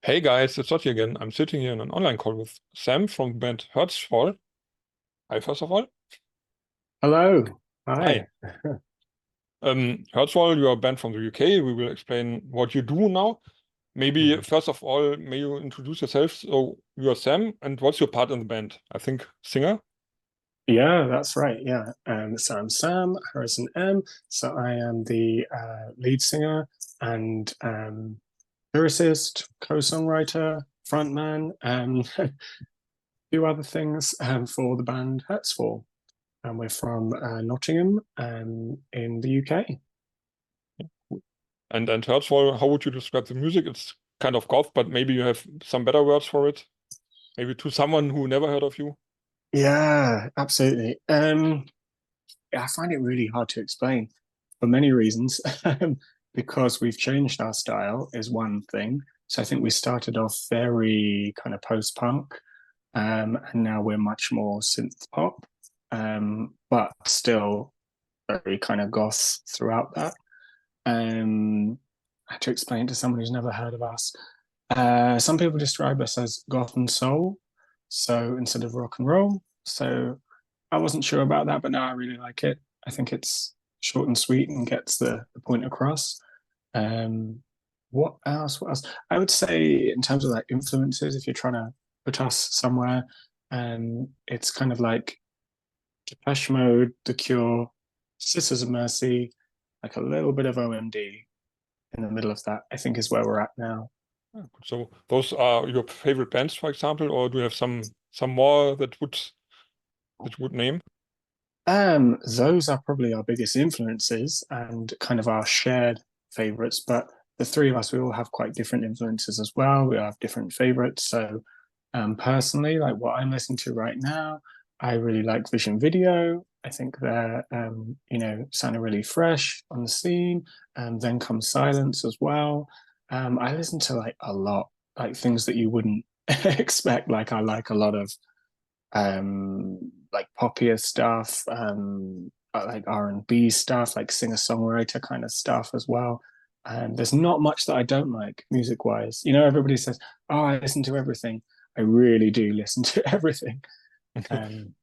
Hey guys, it's Otti again. I'm sitting here in an online call with Sam from the band HURTSFALL. Hi, first of all. Hello. Hi. Hi. HURTSFALL, you are a band from the UK. We will explain what you do now. Maybe Mhm. first of all, may you introduce yourself? So you are Sam, and what's your part in the band? I think singer. Yeah, that's right. Yeah. So I'm Sam, Harrison Emm. So I am the lead singer and lyricist, co-songwriter, frontman, and a few other things for the band HURTSFALL. And we're from Nottingham in the UK. And HURTSFALL, how would you describe the music? It's kind of goth, but maybe you have some better words for it. Maybe to someone who never heard of you. Yeah, absolutely. I find it really hard to explain for many reasons. Because we've changed our style is one thing. So I think we started off very kind of post-punk, and now we're much more synth pop, but still very kind of goth throughout that. I had to explain to someone who's never heard of us. Some people describe us as goth and soul, so instead of rock and roll. So I wasn't sure about that, but now I really like it. I think it's short and sweet and gets the point across. Um, what else? What else? I would say in terms of like influences, if you're trying to put us somewhere, it's kind of like Depeche Mode, The Cure, Sisters of Mercy, like a little bit of OMD in the middle of that, I think is where we're at now. Ah, good. So those are your favorite bands, for example, or do you have some more that would name? Those are probably our biggest influences and kind of our shared favorites, but the three of us, we all have quite different influences as well. We all have different favorites. So, personally, like what I'm listening to right now, I really like Vision Video. I think they're, sounding really fresh on the scene. Then comes Silence as well. I listen to like a lot, like things that you wouldn't expect. Like I like a lot of like poppier stuff, like R&B stuff, like singer-songwriter kind of stuff as well. And there's not much that I don't like music-wise. You know, everybody says, "Oh, I listen to everything." I really do listen to everything. Um,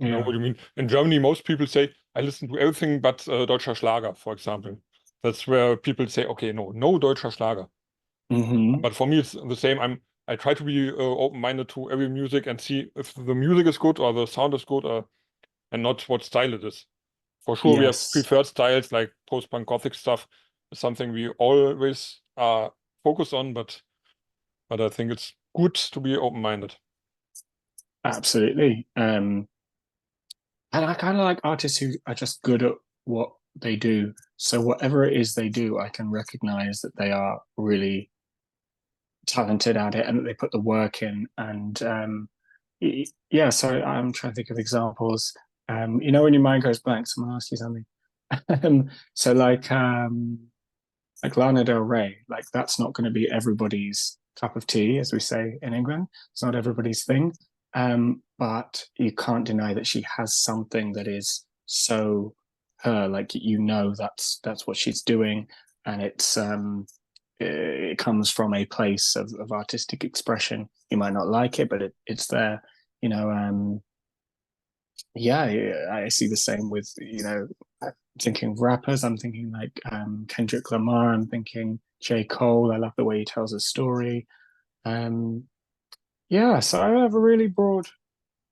I know yeah. what you mean. In Germany, most people say, I listen to everything but deutscher Schlager, for example. That's where people say, okay, no, no deutscher Schlager. Hmm. But for me, it's the same. I try to be open-minded to every music and see if the music is good or the sound is good, and not what style it is. For sure, we have Yes, preferred styles like post-punk Gothic stuff. Is something we always focus on, but I think it's good to be open-minded. absolutely. And I kind of like artists who are just good at what they do. So whatever it is they do, I can recognize that they are really talented at it and that they put the work in. And yeah, so I'm trying to think of examples. When your mind goes blank, someone asks you something. So like Lana Del Rey, like that's not going to be everybody's cup of tea, as we say in England. It's not everybody's thing. But you can't deny that she has something that is so her, like that's what she's doing, and it comes from a place of artistic expression. You might not like it, but it's there. You know, yeah, I see the same with, thinking of rappers. I'm thinking like Kendrick Lamar. I'm thinking J. Cole. I love the way he tells a story. Um, yeah, so I have a really broad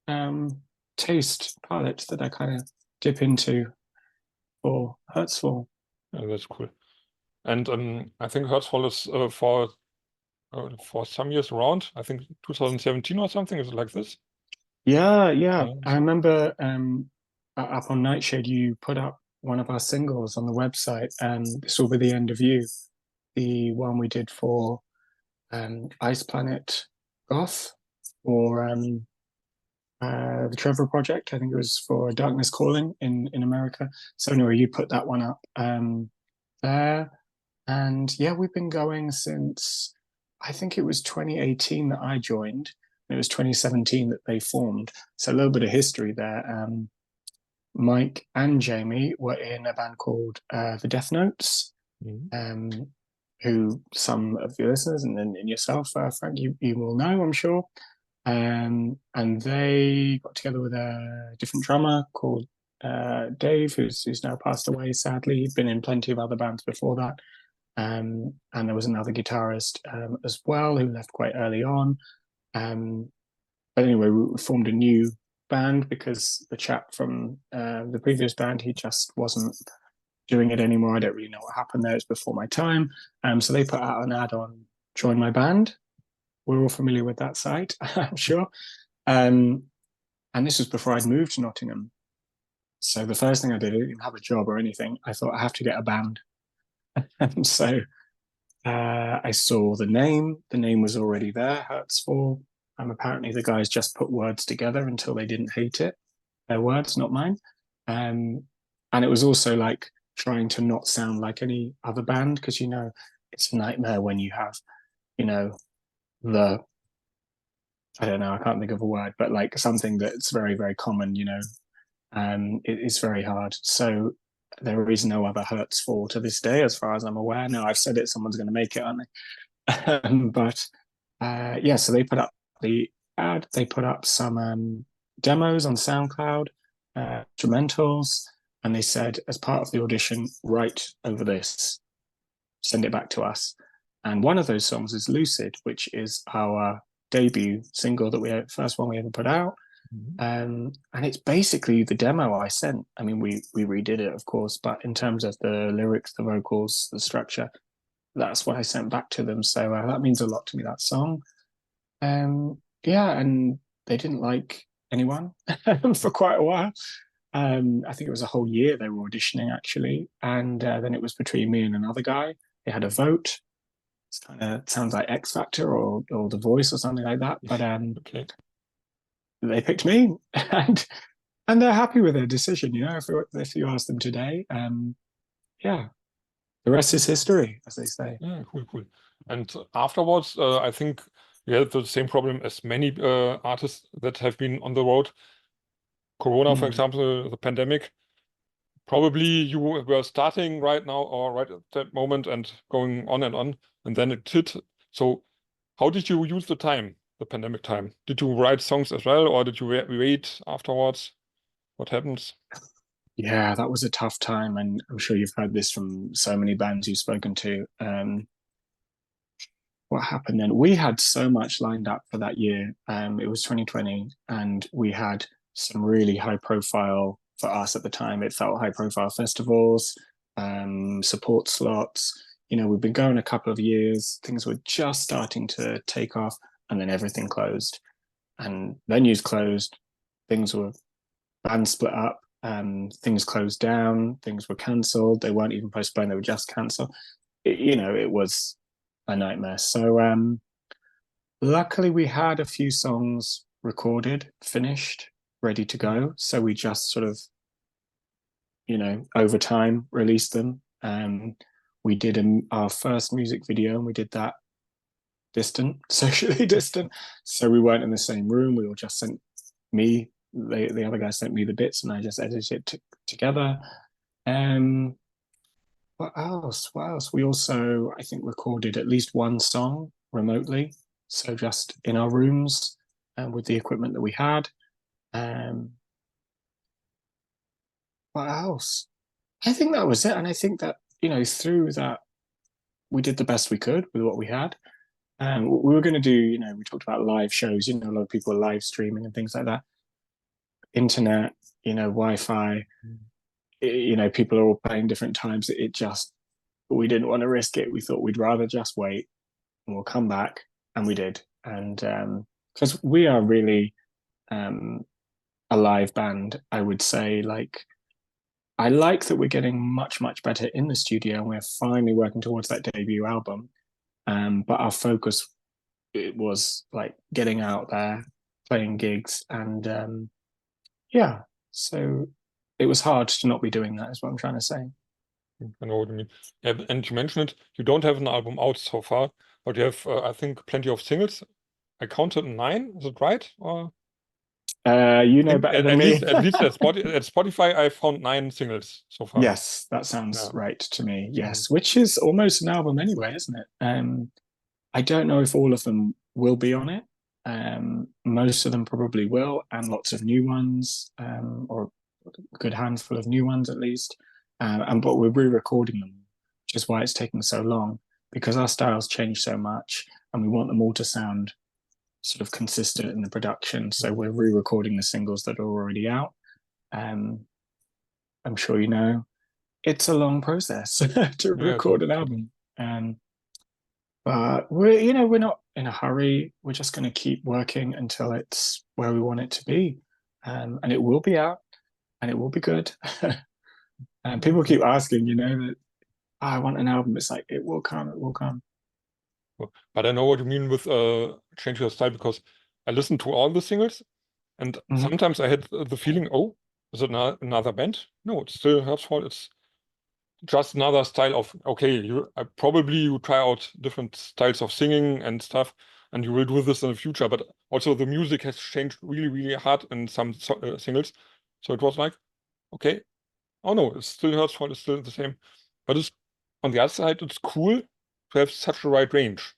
um, taste palette that I kind of dip into for Hurtsfall. That's cool. And I think HURTSFALL is for some years around. I think 2017 or something. Is it like this? Yeah, yeah. I So, remember up on Nightshade, you put up one of our singles on the website, and this will be the end of you, the one we did for Ice Planet Goth or the Trevor Project. I think it was for Darkness Calling in America. So anyway, you put that one up there, and yeah, we've been going since I think it was 2018 that I joined. And it was 2017 that they formed. So a little bit of history there. Mike and Jamie were in a band called the Death Notes. mhm. Um, who some of your listeners and yourself, Frank, you will know, I'm sure. And they got together with a different drummer called Dave, who's now passed away, sadly. He'd been in plenty of other bands before that. And there was another guitarist as well who left quite early on. But anyway, we formed a new band because the chap from the previous band, he just wasn't doing it anymore. I don't really know what happened there. It's before my time. So they put out an ad on Join My Band. We're all familiar with that site, I'm sure. And this was before I'd moved to Nottingham. So the first thing I did, I didn't even have a job or anything. I thought I have to get a band. And so I saw the name. The name was already there, HURTSFALL. Apparently the guys just put words together until they didn't hate it. Their words, not mine. And it was also like trying to not sound like any other band, because, you know, it's a nightmare when you have, you know, I don't know, I can't think of a word, but like something that's very, very common, you know, it's very hard. So there is no other HURTSFALL to this day, as far as I'm aware. Now I've said it, someone's going to make it, aren't they? But yeah, so they put up the ad, they put up some demos on SoundCloud, instrumentals, and they said, as part of the audition, write over this, send it back to us. And one of those songs is Lucid, which is our debut single that first one we ever put out. And it's basically the demo I sent. I mean, we redid it, of course, but in terms of the lyrics, the vocals, the structure, that's what I sent back to them. So that means a lot to me, that song. Yeah, and they didn't like anyone for quite a while. I think it was a whole year they were auditioning, actually. And then it was between me and another guy. They had a vote. It's kind of sounds like X Factor or The Voice or something like that. But Okay. they picked me, and they're happy with their decision. You know, if you ask them today, yeah, the rest is history, as they say. Yeah, cool. And afterwards, I think we had the same problem as many artists that have been on the road. Corona, for example, the pandemic. Probably you were starting right now or right at that moment and going on, and then it hit. So how did you use the time, the pandemic time? Did you write songs as well, or did you wait afterwards? What happens? Yeah, that was a tough time, and I'm sure you've heard this from so many bands you've spoken to. What happened then? We had so much lined up for that year. It was 2020, and we had some really high profile, for us at the time, it felt high profile festivals, support slots. You know, we've been going a couple of years, things were just starting to take off, and then everything closed. And venues closed, bands split up, things closed down, things were cancelled. They weren't even postponed, they were just cancelled. It was a nightmare. So luckily we had a few songs recorded, finished, ready to go. So we just sort of, over time released them. We did our first music video, and we did that socially distant. So we weren't in the same room. We all just sent me, the other guy sent me the bits, and I just edited it together. What else? We also, I think, recorded at least one song remotely. So just in our rooms and with the equipment that we had. What else? I think that was it. And I think that, through that, we did the best we could with what we had. We were going to do, we talked about live shows, a lot of people are live streaming and things like that. Internet, Wi-Fi, people are all playing different times. We didn't want to risk it. We thought we'd rather just wait and we'll come back. And we did. And because we are really a live band, I would say, I like that we're getting much, much better in the studio, and we're finally working towards that debut album. But our focus, it was like getting out there, playing gigs, and yeah. So it was hard to not be doing that, is what I'm trying to say. I know what you mean. Yeah, and you mentioned it, you don't have an album out so far, but you have, I think, plenty of singles. I counted 9, is it right? Or You know better than me. At least at Spotify, I found 9 singles so far. Yes, that sounds Yeah. right to me. Yes, which is almost an album anyway, isn't it? I don't know if all of them will be on it. Most of them probably will, and lots of new ones, or a good handful of new ones at least. But we're re-recording them, which is why it's taking so long, because our styles change so much, and we want them all to sound sort of consistent in the production. So we're re-recording the singles that are already out. I'm sure you know it's a long process to record an album. But we're not in a hurry. We're just going to keep working until it's where we want it to be, and it will be out, and it will be good. And people keep asking, that I want an album. It's like it will come, it will come. But I know what you mean with change your style, because I listened to all the singles, and sometimes I had the feeling, oh, is it another band? No, it's still HURTSFALL. It's just another style of, okay, you try out different styles of singing and stuff, and you will do this in the future. But also the music has changed really, really hard in some singles. So it was like, okay, oh no, it's still HURTSFALL, it's still the same. But it's, on the other side, it's cool to have such a wide range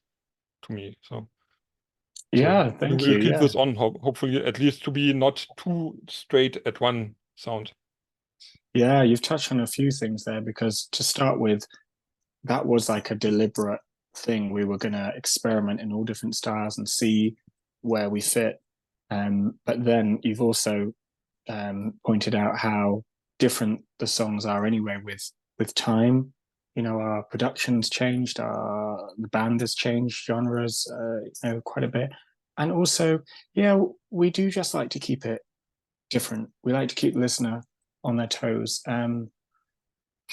to me. So yeah, thank you. We'll keep this on, hopefully, at least to be not too straight at one sound. Yeah, you've touched on a few things there, because to start with, that was like a deliberate thing. We were going to experiment in all different styles and see where we fit. But then you've also pointed out how different the songs are anyway with time. Our production's changed, the band has changed genres, quite a bit. And also, yeah, we do just like to keep it different. We like to keep the listener on their toes. I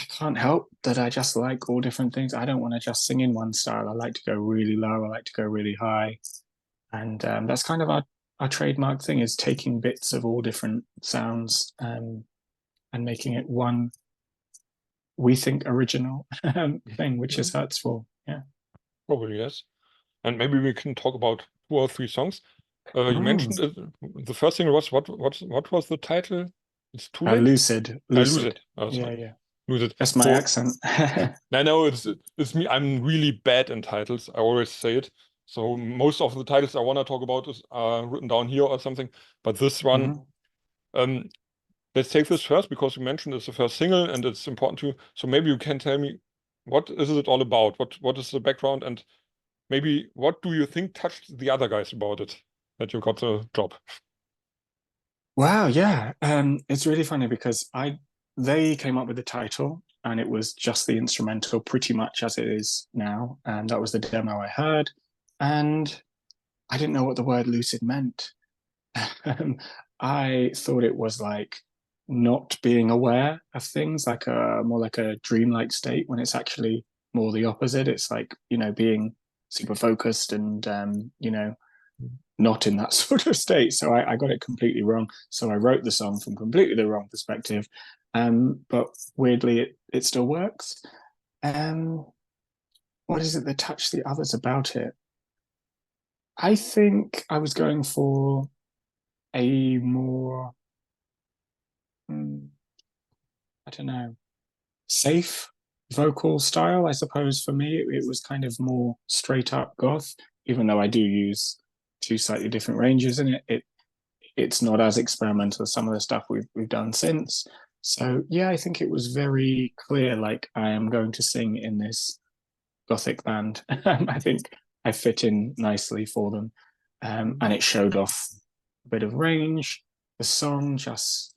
can't help that I just like all different things. I don't want to just sing in one style. I like to go really low. I like to go really high. And that's kind of our trademark thing, is taking bits of all different sounds and making it one, we think, original thing, which is HURTSFALL. Yeah. Probably, yes. And maybe we can talk about 2 or 3 songs. You mentioned the first thing was, what was the title? It's too late? Lucid. Lucid. Oh, yeah. Lucid. That's my accent. I know it's me. I'm really bad in titles. I always say it. So most of the titles I want to talk about are written down here or something. But this one, let's take this first, because you mentioned it's the first single and it's important to you. So maybe you can tell me, what is it all about? What is the background, and maybe what do you think touched the other guys about it, that you got the job? Wow, yeah. It's really funny because they came up with the title, and it was just the instrumental, pretty much as it is now. And that was the demo I heard. And I didn't know what the word lucid meant. I thought it was like not being aware of things, like more like a dreamlike state, when it's actually more the opposite. It's like, being super focused and, not in that sort of state. So I got it completely wrong. So I wrote the song from completely the wrong perspective. But weirdly, it still works. What is it that touched the others about it? I think I was going for a more, I don't know, safe vocal style, I suppose. For me, it was kind of more straight up goth, even though I do use 2 slightly different ranges in it. It's not as experimental as some of the stuff we've done since. So yeah, I think it was very clear, like, I am going to sing in this Gothic band. I think I fit in nicely for them. And it showed off a bit of range. The song just,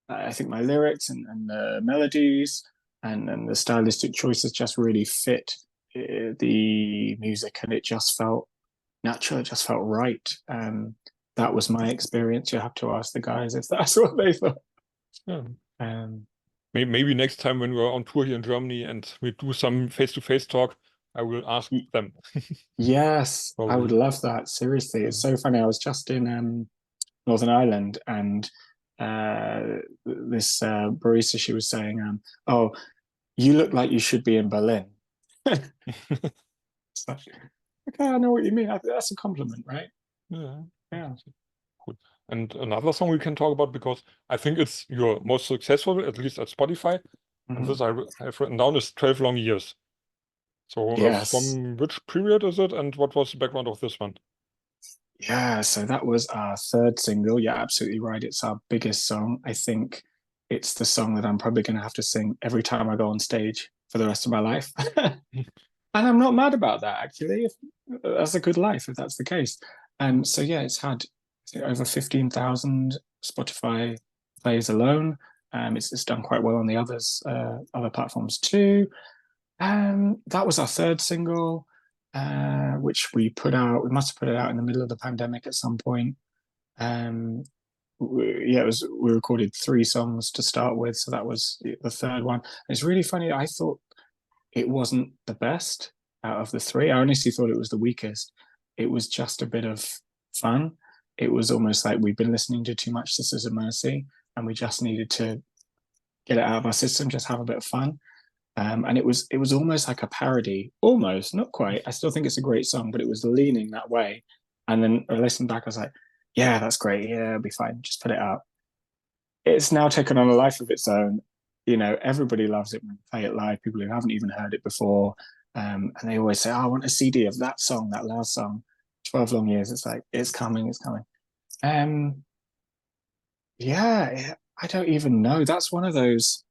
I think my lyrics and the melodies and the stylistic choices just really fit the music, and it just felt natural. It just felt right. That was my experience. You have to ask the guys if that's what they thought. Yeah. Maybe next time when we're on tour here in Germany and we do some face-to-face talk, I will ask them. Yes, I would love that. Seriously, it's so funny. I was just in Northern Ireland, and this barista, she was saying, "Oh, you look like you should be in Berlin." So, okay, I know what you mean. That's a compliment, right? Yeah. Cool. And another song we can talk about, because I think it's your most successful, at least at Spotify. And this I have written down, is 12 Long Years. So Yes. from which period is it, and what was the background of this one? Yeah, so that was our third single. You're absolutely right. It's our biggest song. I think it's the song that I'm probably going to have to sing every time I go on stage for the rest of my life. And I'm not mad about that, actually. That's a good life, if that's the case. So yeah, it's had over 15,000 Spotify plays alone. It's done quite well on the other platforms too. That was our third single, which we put out. We must have put it out in the middle of the pandemic at some point. We recorded 3 songs to start with, so that was the third one. It's really funny. I thought it wasn't the best out of the 3. I honestly thought it was the weakest. It was just a bit of fun. It was almost like we'd been listening to too much Sisters of Mercy, and we just needed to get it out of our system, just have a bit of fun. And it was almost like a parody, almost, not quite. I still think it's a great song, but it was leaning that way. And then I listened back, I was like, yeah, that's great. Yeah, it'll be fine. Just put it out. It's now taken on a life of its own. You know, everybody loves it when we play it live, people who haven't even heard it before. And they always say, oh, I want a CD of that song, that last song, 12 Long Years. It's like, it's coming, it's coming. Yeah, I don't even know. That's one of those,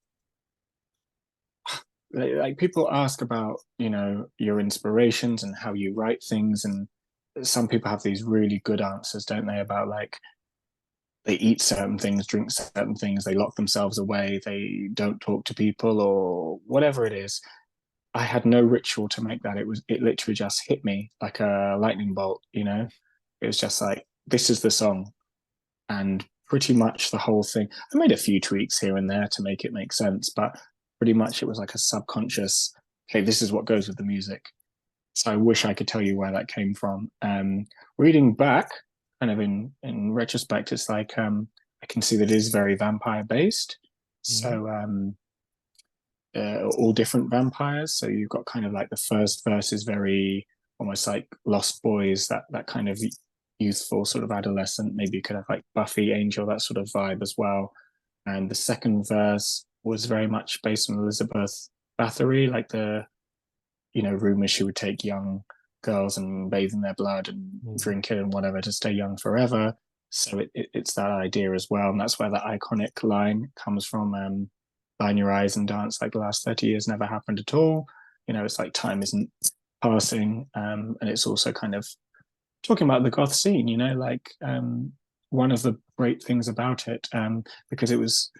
like people ask about, you know, your inspirations and how you write things. And some people have these really good answers, don't they, about like, they eat certain things, drink certain things, they lock themselves away, they don't talk to people, or whatever it is. I had no ritual to make that. It literally just hit me like a lightning bolt, you know? It was just like, this is the song. And pretty much the whole thing. I made a few tweaks here and there to make it make sense, but pretty much it was like a subconscious, okay, this is what goes with the music. So I wish I could tell you where that came from. Reading back, kind of in retrospect, it's like I can see that it is very vampire based. So all different vampires. So you've got kind of like the first verse is very almost like Lost Boys, that kind of youthful sort of adolescent. Maybe you could have like Buffy, Angel, that sort of vibe as well. And the second verse was very much based on Elizabeth Bathory, like the, you know, rumors she would take young girls and bathe in their blood and drink it and whatever to stay young forever. So it's that idea as well. And that's where that iconic line comes from. Line your eyes and dance like the last 30 years never happened at all. You know, it's like time isn't passing. And it's also kind of talking about the goth scene, you know, like one of the great things about it, because it was,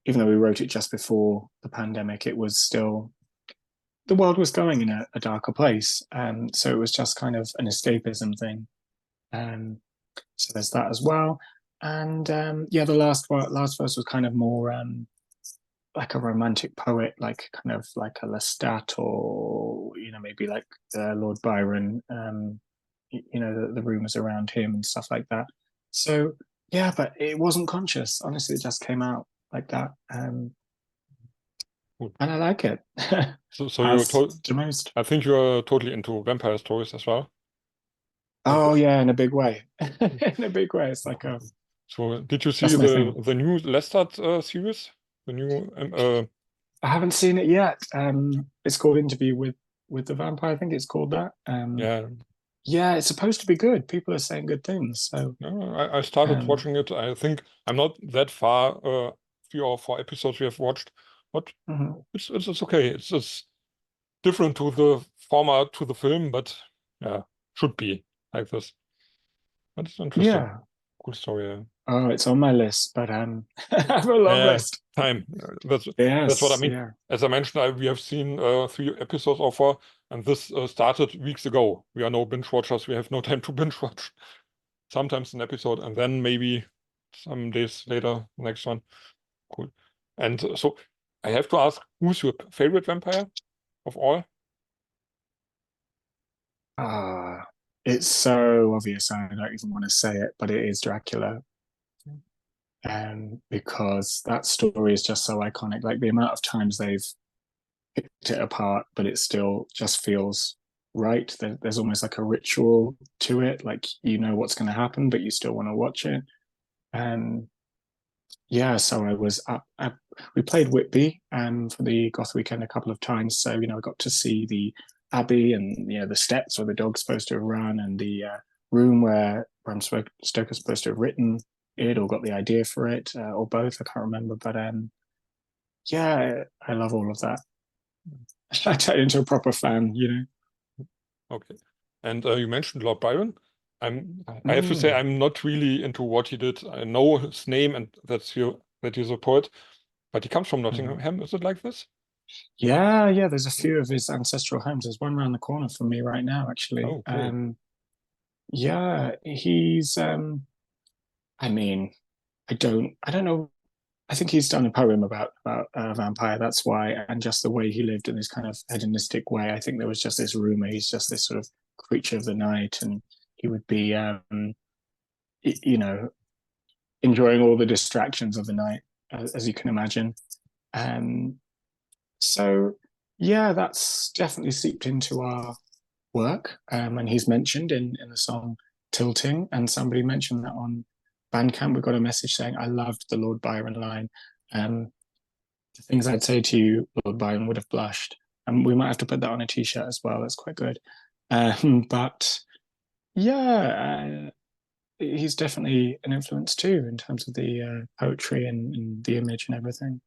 even though we wrote it just before the pandemic, it was still, the world was going in a darker place. So it was just kind of an escapism thing. So there's that as well. And yeah, the last verse was kind of more like a romantic poet, like kind of like a Lestat, or, you know, maybe like Lord Byron, you know, the rumors around him and stuff like that. So yeah, but it wasn't conscious. Honestly, it just came out like that. And I like it. So you're the most. I think you're totally into vampire stories as well. Oh yeah, in a big way. In a big way. It's like a. So did you see the new Lestat series? The new I haven't seen it yet. It's called Interview with the Vampire. I think it's called that. Yeah. Yeah, it's supposed to be good. People are saying good things. So I started watching it. I think I'm not that far. 3 or 4 episodes we have watched, but it's okay. It's different to the format, to the film, but yeah, should be like this. That's interesting. Yeah. Cool story. Yeah. Oh, it's on my list, but I have a long list. Time. That's what I mean. Yeah. As I mentioned, we have seen 3 episodes or 4, and this started weeks ago. We are no binge watchers. We have no time to binge watch. Sometimes an episode, and then maybe some days later, the next one. Cool. And so I have to ask, who's your favorite vampire of all? It's so obvious. I don't even want to say it, but it is Dracula. Because that story is just so iconic. Like the amount of times they've picked it apart, but it still just feels right. There's almost like a ritual to it. Like, you know what's going to happen, but you still want to watch it. Yeah, so I was we played Whitby for the Goth weekend a couple of times. So, I got to see the Abbey and, the steps where the dog's supposed to run, and the room where Bram Stoker's supposed to have written it or got the idea for it, or both. I can't remember. But yeah, I love all of that. I turned into a proper fan, Okay. And you mentioned Lord Byron. I have to say I'm not really into what he did. I know his name and that he's a poet, but he comes from Nottingham. Is it like this? Yeah. There's a few of his ancestral homes. There's one around the corner from me right now, actually. Oh, okay. Yeah, he's. I mean, I don't know. I think he's done a poem about a vampire. That's why, and just the way he lived in this kind of hedonistic way. I think there was just this rumor he's just this sort of creature of the night, and he would be, enjoying all the distractions of the night, as you can imagine. So yeah, that's definitely seeped into our work. And he's mentioned in the song Tilting, and somebody mentioned that on Bandcamp. We got a message saying, I loved the Lord Byron line. The things I'd say to you, Lord Byron would have blushed. And we might have to put that on a t-shirt as well. That's quite good. But yeah, he's definitely an influence too in terms of the poetry and the image and everything.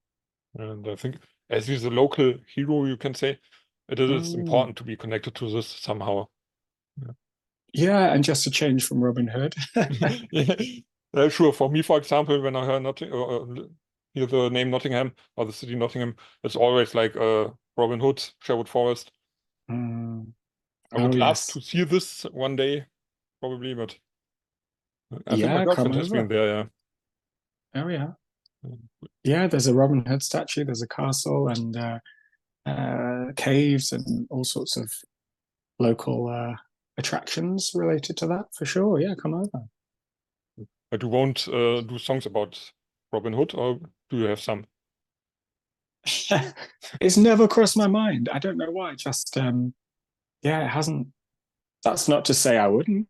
And I think as he's a local hero, you can say, it is important to be connected to this somehow. Yeah, and just a change from Robin Hood. Yeah, sure. For me, for example, when I hear the name Nottingham or the city Nottingham, it's always like Robin Hood, Sherwood Forest. I would love to see this one day, probably, but I think my girlfriend has been there. Yeah. Oh yeah. Yeah, there's a Robin Hood statue. There's a castle and caves and all sorts of local attractions related to that for sure. Yeah, come over. But you won't do songs about Robin Hood, or do you have some? It's never crossed my mind. I don't know why. Just yeah, it hasn't. That's not to say I wouldn't.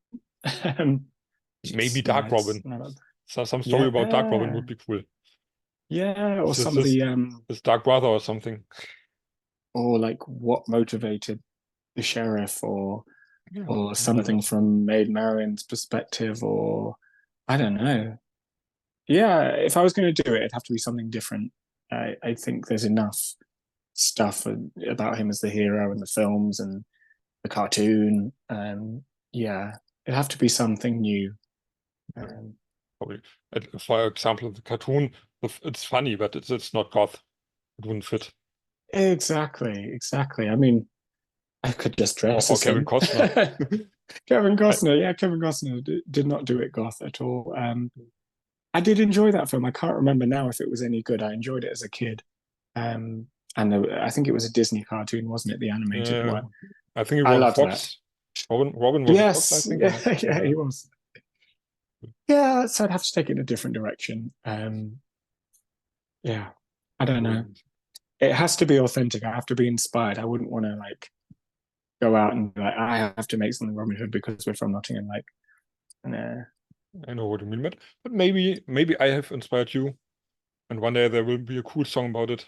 Maybe Dark Robin. So some story about Dark Robin would be cool. Yeah, or some of the his dark brother or something. Or like what motivated the sheriff, or something from Maid Marian's perspective, or I don't know. Yeah, if I was going to do it, it'd have to be something different. I think there's enough stuff about him as the hero in the films and the cartoon. Yeah, it'd have to be something new. Probably. For example, the cartoon, it's funny, but it's not goth. It wouldn't fit. Exactly. I mean, I could just dress as Kevin Costner. Kevin Costner did not do it goth at all. I did enjoy that film. I can't remember now if it was any good. I enjoyed it as a kid. And I think it was a Disney cartoon, wasn't it? The animated one. I think it was Fox. Robin was yes, Fox, I think. Yeah, he was. Yeah, so I'd have to take it in a different direction. Yeah, I don't know. It has to be authentic. I have to be inspired. I wouldn't want to like go out and like I have to make something Robin Hood because we're from Nottingham. Like, nah. I know what you mean, but maybe I have inspired you, and one day there will be a cool song about it.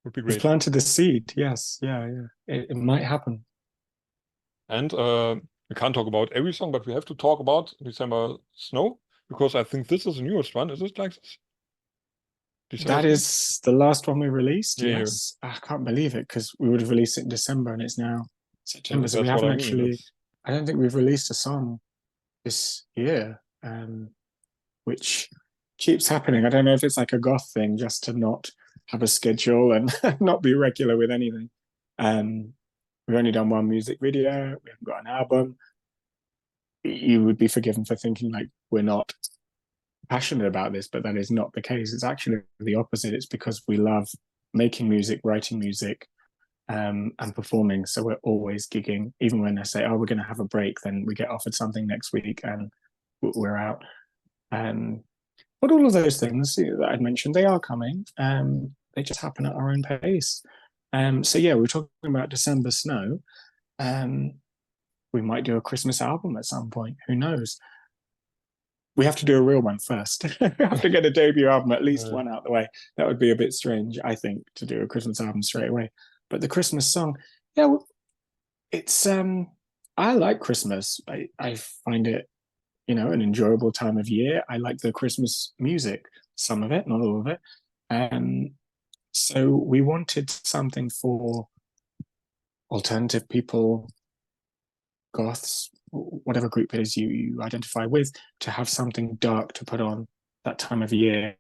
Would be great. You've planted the seed. Yes, yeah. It might happen. And we can't talk about every song, but we have to talk about December Snow, because I think this is the newest one. Is it like this? That is the last one we released. Yeah. Yes, I can't believe it, because we would have released it in December and it's now September. So we haven't actually. I don't think we've released a song this year, which keeps happening. I don't know if it's like a goth thing, just to not have a schedule and not be regular with anything. We've only done one music video. We haven't got an album. You would be forgiven for thinking like we're not passionate about this, but that is not the case. It's actually the opposite. It's because we love making music, writing music, and performing. So we're always gigging. Even when I say, oh, we're going to have a break, then we get offered something next week and we're out. But all of those things that I'd mentioned, they are coming. They just happen at our own pace. So yeah, we're talking about December Snow. We might do a Christmas album at some point. Who knows? We have to do a real one first. We have to get a debut album, at least one out the way. That would be a bit strange, I think, to do a Christmas album straight away. But the Christmas song, yeah, it's I like Christmas. I find it, you know, an enjoyable time of year. I like the Christmas music, some of it, not all of it. So we wanted something for alternative people, goths, whatever group it is you identify with, to have something dark to put on that time of year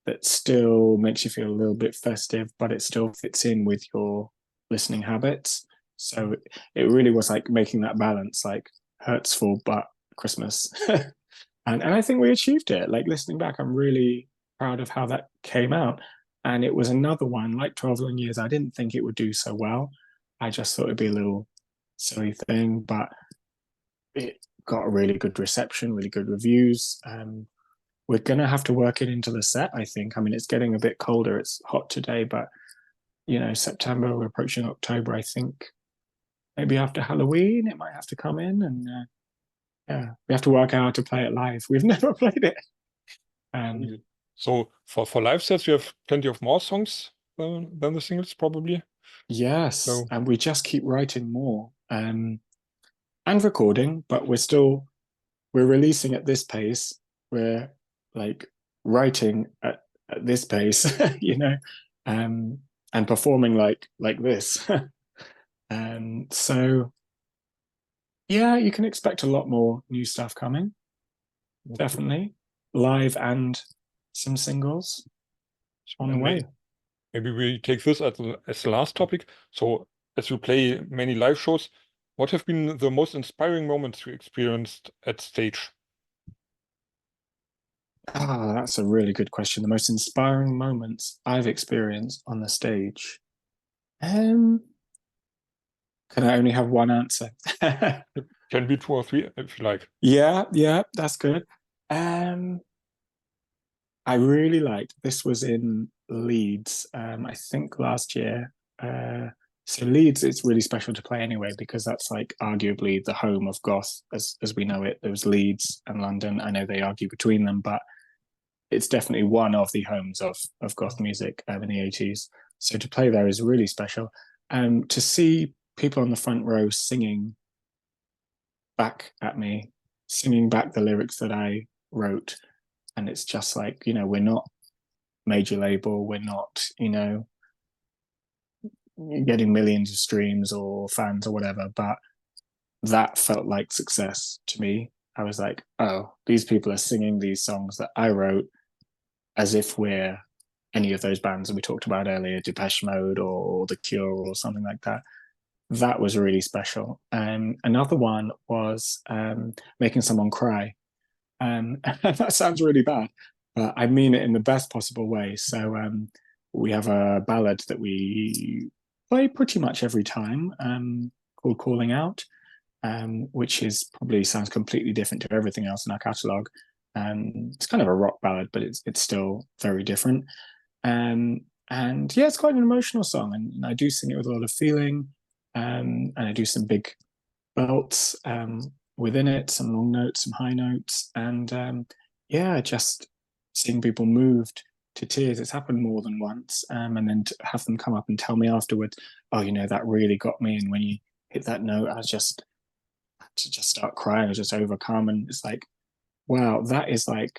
that still makes you feel a little bit festive, but it still fits in with your listening habits. So it really was like making that balance, like HURTSFALL, but Christmas. and I think we achieved it. Like listening back, I'm really proud of how that came out. And it was another one, like 12 Long Years. I didn't think it would do so well. I just thought it'd be a little silly thing, but it got a really good reception, really good reviews. We're going to have to work it into the set, I think. I mean, it's getting a bit colder. It's hot today, but, you know, September, we're approaching October, I think. Maybe after Halloween, it might have to come in. And yeah, we have to work out how to play it live. We've never played it. So for live sets, you have plenty of more songs than the singles, probably. Yes, So, and we just keep writing more and recording, but we're releasing at this pace. We're like writing at this pace, you know, and performing like this. So yeah, you can expect a lot more new stuff coming. Definitely live and some singles on the way. Maybe we take this as the last topic. So as you play many live shows, what have been the most inspiring moments you experienced at stage? Ah, that's a really good question. The most inspiring moments I've experienced on the stage. Can I only have one answer? Can be 2 or 3 if you like. Yeah, that's good. I really liked, this was in Leeds, I think last year. So Leeds, it's really special to play anyway, because that's like arguably the home of goth as we know it. There was Leeds and London. I know they argue between them, but it's definitely one of the homes of goth music in the 80s. So to play there is really special. To see people on the front row singing back at me, singing back the lyrics that I wrote. And it's just like, you know, we're not major label, we're not, you know, getting millions of streams or fans or whatever, but that felt like success to me. I was like, oh, these people are singing these songs that I wrote as if we're any of those bands that we talked about earlier, Depeche Mode or The Cure or something like that. That was really special. Another one was making someone cry. That sounds really bad, but I mean it in the best possible way. So we have a ballad that we play pretty much every time called Calling Out, which is probably sounds completely different to everything else in our catalogue. It's kind of a rock ballad, but it's still very different. And yeah, it's quite an emotional song, and I do sing it with a lot of feeling, and I do some big belts within it, some long notes, some high notes, and yeah, just seeing people moved to tears. It's happened more than once, and then to have them come up and tell me afterwards, oh, you know, that really got me, and when you hit that note, I was just start crying. I was just overcome, and it's like, wow, that is like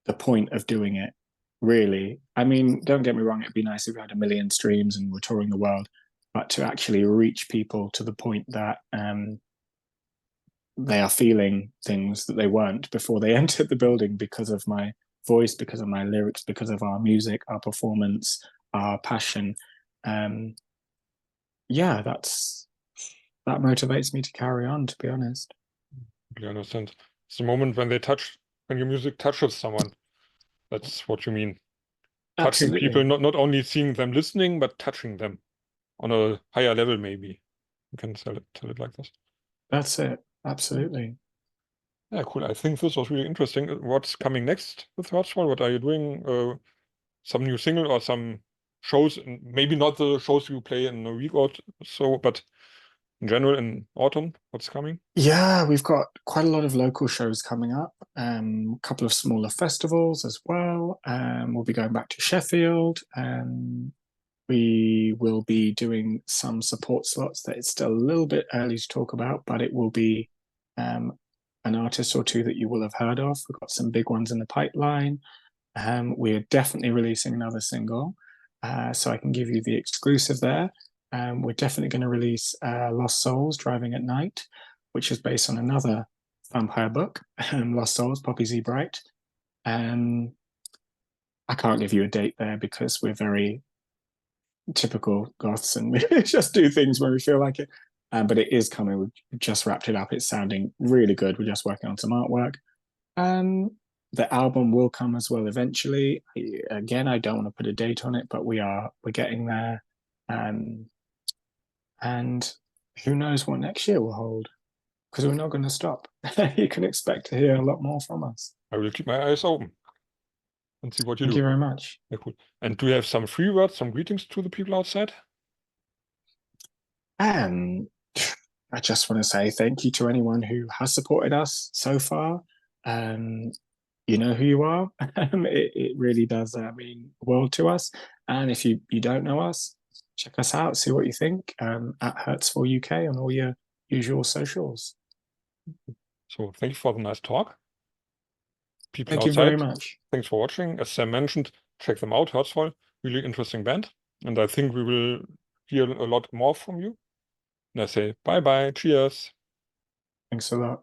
the point of doing it, really. I mean, don't get me wrong, it'd be nice if we had 1 million streams and we're touring the world, but to actually reach people to the point that they are feeling things that they weren't before they entered the building, because of my voice, because of my lyrics, because of our music, our performance, our passion. Yeah, that motivates me to carry on, to be honest. I understand. It's the moment when your music touches someone. That's what you mean. Touching Absolutely. people, not only seeing them listening, but touching them on a higher level, maybe. You can tell it like this. That's it. Absolutely. Yeah, cool. I think this was really interesting. What's coming next with HURTSFALL? What are you doing? Some new single or some shows? Maybe not the shows you play in a week or so, but in general in autumn? What's coming? Yeah, we've got quite a lot of local shows coming up. A couple of smaller festivals as well. We'll be going back to Sheffield. We will be doing some support slots that it's still a little bit early to talk about, but it will be an artist or two that you will have heard of. We've got some big ones in the pipeline. We're definitely releasing another single, so I can give you the exclusive there. We're definitely going to release Lost Souls, Driving at Night, which is based on another vampire book, Lost Souls, Poppy Z. Bright. I can't give you a date there because we're very typical goths and we just do things when we feel like it. But it is coming. We've just wrapped it up. It's sounding really good. We're just working on some artwork. The album will come as well eventually. Again, I don't want to put a date on it, but we're getting there. And who knows what next year will hold, because we're not going to stop. You can expect to hear a lot more from us. I will keep my eyes open and see what you do. Thank you very much. Yeah, cool. And do you have some free words, some greetings to the people outside? I just want to say thank you to anyone who has supported us so far. You know who you are. It really does mean the world to us. And if you don't know us, check us out, see what you think, at HURTSFALL UK on all your usual socials. So thank you for the nice talk. People Thank outside, you very much. thanks for watching. As Sam mentioned, check them out, HURTSFALL, really interesting band. And I think we will hear a lot more from you. And I say bye-bye, cheers. Thanks a lot.